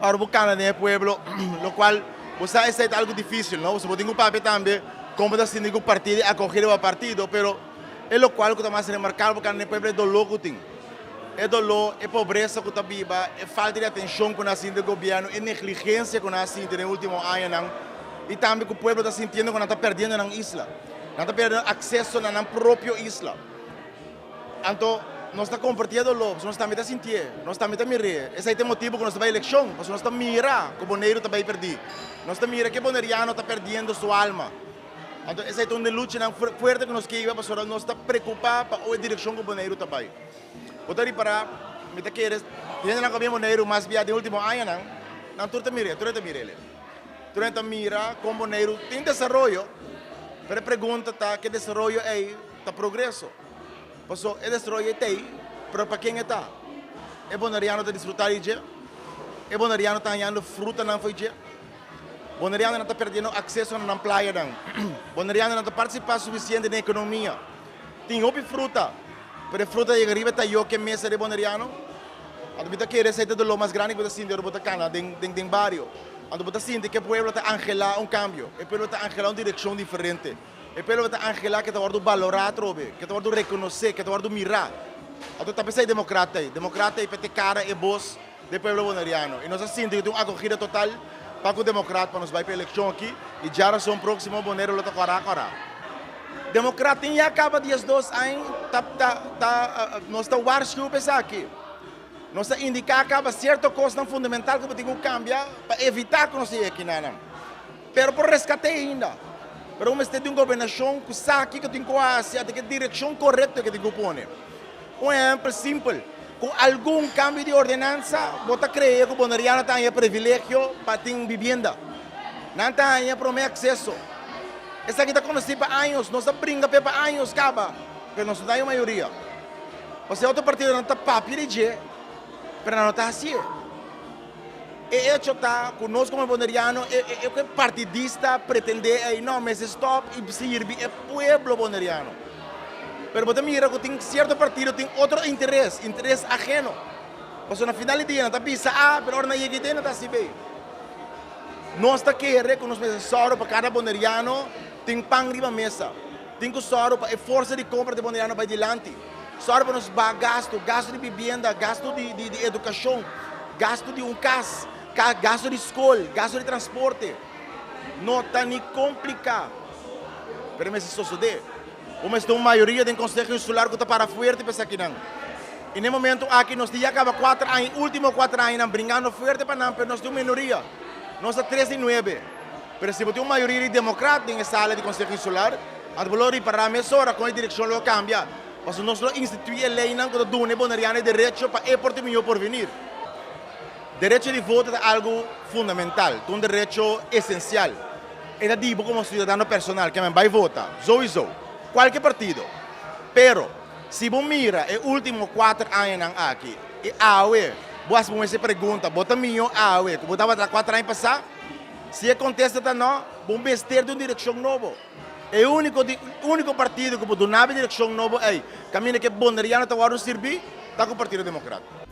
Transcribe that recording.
para buscar en el pueblo, lo cual, pues, es algo difícil, ¿no? Você tem um papel também, como assim, o partido, acolher o partido, pero é lo cual que está mais remarcado, porque no pueblo é dolor que tem. É dolor, é pobreza que está viva, é falta de atenção que nós do governo, é negligência que nós sentimos no último ano, e também que o povo está sentindo que nós está perdendo na isla. Nós está perdendo acesso na própria isla. Então, nós estamos compartilhando nós também estamos sentindo, nós também estamos mirando. Esse é o motivo que nós estamos em eleição, porque nós estamos mirando que o Boneiro está perdido. Nós estamos mirando que o boneriano está perdendo sua alma. Então, essa é uma luta forte que nós queremos, porque nós estamos preocupados com a direção que o Boneiro está aí. Poteri para me te queres tiene na cabia Boneiro mais via de último ano não tu te mira com Boneiro tem desenvolvimento pero pergunta tá que desenvolvimento é tá progresso passou é desenvolvimento tem pero para quem está é boneriano de desfrutar de é boneriano tá ganhando fruta não foi de boneriano não está perdendo acesso na praia não boneriano não está participando suficiente na economia tem outra fruta. Pero fruta de arriba está yo que mesa de boneriano. Ando bita que receita de lo más grande que está sinto de cana den barrio. Ando bita sinto que el pueblo está angela un cambio. El pueblo está angela una dirección diferente. El pueblo está angela que te va a valorar trobe, que te va a reconocer, que te va a mirar. Ando está pensando democrata y pete cara e voz del pueblo boneriano. Y nos sinto que tengo una acogida total para que el democrata para nos va a ir para elección aquí y ya razón próximo bonero lo tocará. Democrata já acaba de 2 anos, nós estamos vários pensar aqui. Nós indicar acaba certa coisa fundamental que temos que cambiar para evitar que nós cheguemos aqui não. Pero por resgate ainda. Pero nós temos uma governação que sabe que tem que fazer, que direção correta que tem que pôr. Exemplo simples, com algum cambio de ordenança, você crê que o boneriano tem privilégio para ter vivienda. Não tem para acesso. Essa aqui está conhecida para anos, nós brinca para anos, acaba, porque nós não temos a maioria. Você outro partido não está papel de mas não está assim. E isso está conosco como boneriano, é que partidista pretende, não, mas stop e servir é pueblo boneriano. Mas você mira que tem certo partido, tem outro interesse ajeno. Porque na final do dia não está pensando, mas agora não está assim bem. Nós está querendo que nós pensamos para cada boneriano, tem pão riba mesa, tem que usar para a força de compra de boneriano para adiante, só para nos gasto de vivenda, gasto de educação, gasto de casa, gasto de escola, gasto de transporte, não está nem complicado, mas isso sucede, como está uma maioria do Conselho Insular que está para forte para aqui não, e no momento aqui nós já acaba 4 anos, último 4 anos, brincando forte para não, mas nós temos minoria, nós está 13-9. Pero se tem uma maioria democrática em sala de Conselho Insular, a valor para a mesura com a direção lo cambia. Mas nós não instituímos a lei não que dá boneriano direito para o português por vir. Direito de voto é algo fundamental, é um direito essencial. É digo como cidadão personal que vai votar, sowieso, qualquer partido. Pero se você mira os últimos 4 anos aqui, e você me pergunta, bota minha que botava 4 anos passar. Se acontece que não, vamos vestir de uma direção nova. É o único partido que pode dar uma direção nova, caminho que boneriano está a servir, está com o Partido Democrático.